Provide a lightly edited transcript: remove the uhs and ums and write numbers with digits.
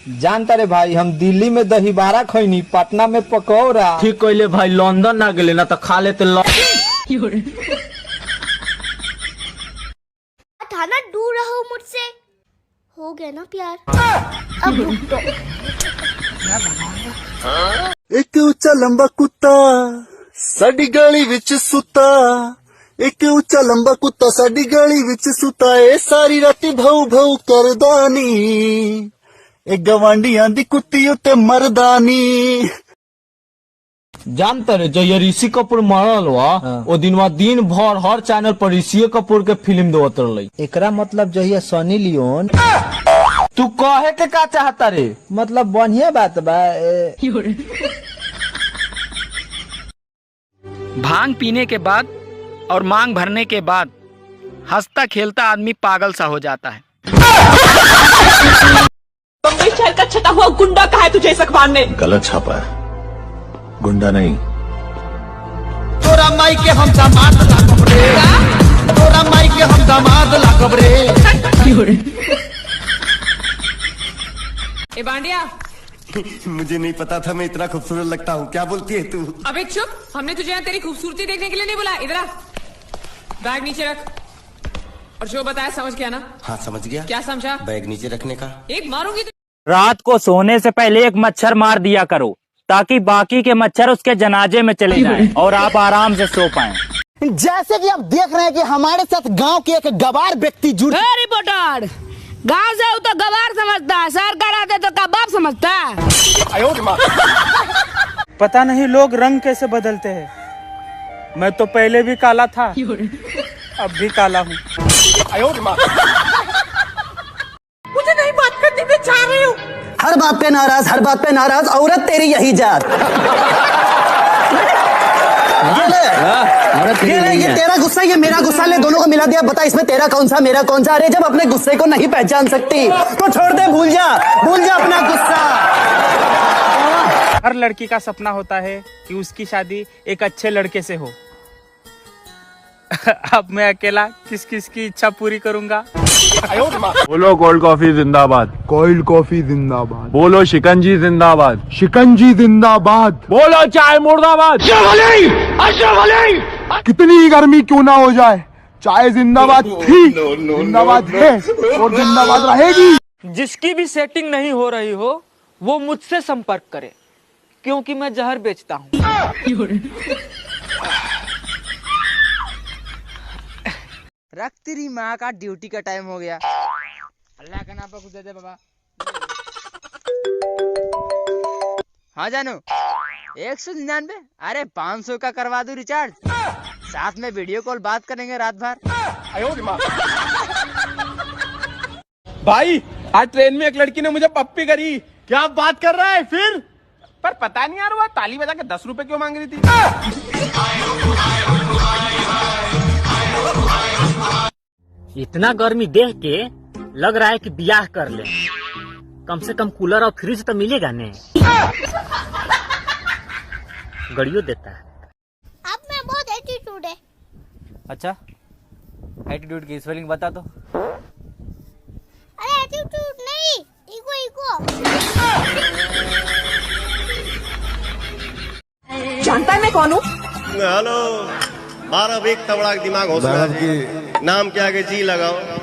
जानता रे भाई, हम दिल्ली में दही बारा खैनी, पटना में पकौड़ा। ठीक कहले भाई, लंदन ना गेले ना तो खा लेते। थाना दूर रहो मुझसे, हो गया ना प्यार। अब रुक तो। एक ऊंचा लंबा कुत्ता साडी गली विच सुता, एक ऊंचा लंबा कुत्ता साडी गली विच सुता, ए सारी राती भाऊ भाऊ करदानी, एक गवांडियां दी कुत्ती उत्ते मरदानी। जानते रे, जो ये ऋषि कपूर मरल हुआ वो दिन भर हर चैनल पर ऋषि कपूर के फिल्म देवत रही। एकरा मतलब जो है सनी लियोन। तू कहे के का चाहता रे? मतलब बढ़िया बात बा। भांग पीने के बाद और मांग भरने के बाद हंसता खेलता आदमी पागल सा हो जाता है। बम्बई शहर का छटा हुआ गुंडा कहा है तुझे इस अखबार ने? गलत छापा है, गुंडा नहीं। तोरा माई के हम दामाद लागब रे, तोरा माई के हम दामाद लागब रे। ए बांडिया, मुझे नहीं पता था मैं इतना खूबसूरत लगता हूँ। क्या बोलती है तू? अबे चुप, हमने तुझे यहाँ तेरी खूबसूरती देखने के लिए नहीं बुलाया। इधर आ, बैग नीचे रख और जो बताया समझ गया ना? हाँ समझ गया। क्या समझा? बैग नीचे रखने का। एक मारूंगी तो। रात को सोने से पहले एक मच्छर मार दिया करो ताकि बाकी के मच्छर उसके जनाजे में चले जाएं और आप आराम से सो पाएं। जैसे कि आप देख रहे हैं कि हमारे साथ गांव के एक गवार व्यक्ति जुड़। रिपोर्टर, गांव से तो गवार समझता है, सरकार आते तो कबाब समझता है। पता नहीं लोग रंग कैसे बदलते हैं। मैं तो पहले भी काला था, अब भी काला हूँ। मुझे नहीं बात करनी, मैं चाह रही हूँ। हर बात पे नाराज, हर बात पे नाराज, औरत तेरी यही जात। ये तेरा गुस्सा, ये मेरा गुस्सा, ले दोनों को मिला दिया। बता इसमें तेरा कौन सा, मेरा कौन सा? अरे जब अपने गुस्से को नहीं पहचान सकती तो छोड़ दे, भूल जा अपना गुस्सा। हर लड़की का सपना होता है कि उसकी शादी एक अच्छे लड़के से हो। अब मैं अकेला किस किस की इच्छा पूरी करूंगा? बोलो कोल्ड कॉफी जिंदाबाद, कोल्ड कॉफी जिंदाबाद। बोलो शिकंजी जिंदाबाद, शिकंजी जिंदाबाद। बोलो चाय मुर्दाबाद। कितनी गर्मी क्यों ना हो जाए, चाय जिंदाबाद थी, जिंदाबाद है और जिंदाबाद रहेगी। जिसकी भी सेटिंग नहीं हो रही हो वो मुझसे संपर्क करे, क्योंकि मैं जहर बेचता हूँ। रख तेरी माँ का, ड्यूटी का टाइम हो गया। अल्लाह का नाम पर कुछ दे दे बाबा। हाँ जानू, 199? अरे 500 का करवा दूं रिचार्ज, साथ में वीडियो कॉल बात करेंगे रात भर। भाई आज ट्रेन में एक लड़की ने मुझे पप्पी करी। क्या बात कर रहा है फिर? पर पता नहीं यार, वो ताली बजा के 10 रुपए क्यों मांग रही थी? इतना गर्मी देख के लग रहा है कि ब्याह कर ले। कम से कम कूलर और फ्रिज तो मिलेगा ने। गड़ियों देता है। अब में बहुत एटीट्यूड है। अच्छा, एटीट्यूड की स्पेलिंग बता दो। अरे एटीट्यूड नहीं, इको इको। जानता है मैं कौन हूँ? हेलो, मारा एक तबड़ा दिमाग हो सकता है। नाम के आगे जी लगाओ।